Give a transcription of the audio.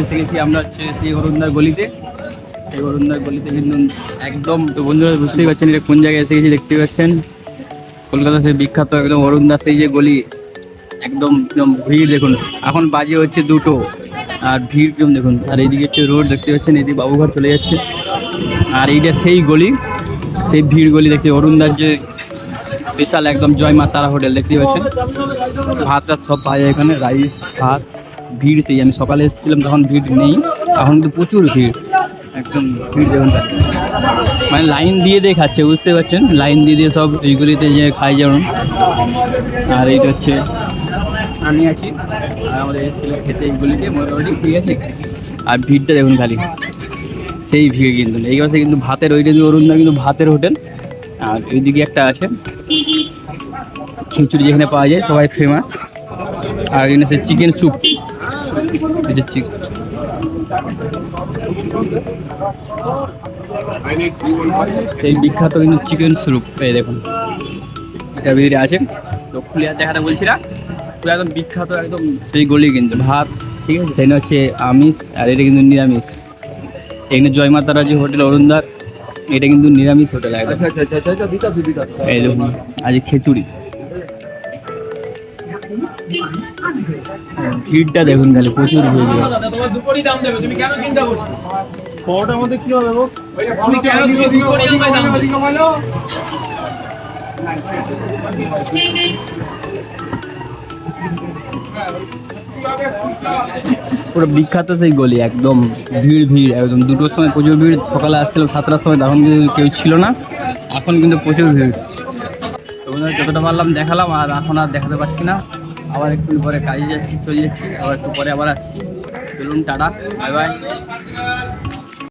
এসে গেছি আমরা হচ্ছে সেই অরুণদার গলিতে। সেই অরুণদার গলিতে কিন্তু একদম, তো বন্ধুরা বুঝতেই পারছেন এটা কোন জায়গায় এসে গেছি। দেখতে পাচ্ছেন কলকাতা সেই বিখ্যাত একদম অরুণদার সেই যে গলি, একদম একদম ভিড় দেখুন। এখন বাজে হচ্ছে 2টো, আর ভিড় একদম দেখুন। আর এইদিকে হচ্ছে রোড দেখতে পাচ্ছেন, এদিকে বাবুঘর চলে যাচ্ছে। আর এইটা সেই গলি, সেই ভিড় গলি দেখতে অরুণদার যে বিশাল একদম জয় মা তারা হোটেল দেখতে পাচ্ছেন। ভাত টাত সব পাওয়া যায় এখানে, রাইস ভাত। ভিড় সেই, আমি সকালে এসেছিলাম তখন ভিড় নেই, এখন কিন্তু প্রচুর ভিড়, একদম ভিড় দেখুন। মানে লাইন দিয়ে দিয়ে খাচ্ছে, বুঝতে পারছেন, লাইন দিয়ে দিয়ে সব এইগুলিতে যে খাই যেমন। আর এইটা হচ্ছে আমি আছি, আর আমাদের এসেছিলাম খেতে এইগুলিতে, মোটামুটি ঠিক আছে। আর ভিড়টা দেখুন খালি, সেই ভিড় কিন্তু এই পাশে কিন্তু ভাতের, ওইটা দিয়ে অরুণদা কিন্তু ভাতের হোটেল। আর ওইদিকে একটা আছে খিচুড়ি যেখানে পাওয়া যায়, সবাই ফেমাস। আর এখানে সে চিকেন স্যুপ, এটা চিকেন এই বিখ্যাত কিন্তু চিকেন স্যুপ। এই দেখুন এটা ভিতরে আছে, তো খুলে আর দেখাতে বলছি না, পুরো একদম বিখ্যাত একদম সেই গলি কিন্তু ভাত, ঠিক আছে। সেটা হচ্ছে আমিষ, আর এটা কিন্তু নিরামিষ। এখানে জয় মা তারা যে হোটেল অরুণদার, এটা কিন্তু নিরামিষ হোটেল একদম। এই দেখুন আজ খিচুড়ি, ভিড়টা দেখুন খালি, প্রচুর ভিড়। পুরো বিখ্যাত সেই গলি, একদম ভিড় ভিড় একদম। 2টোর সময় প্রচুর ভিড়, সকালে আসছিলাম 7টার সময়, তখন কিন্তু কেউ ছিল না, এখন কিন্তু প্রচুর ভিড়। তো যতটা পারলাম দেখালাম, আর এখন আর দেখাতে পারছি না। আবার একটু পরে কাজে যাচ্ছি, চলে যাচ্ছি, আবার একটু পরে আবার আসছি। চলুন টাটা, বাই বাই।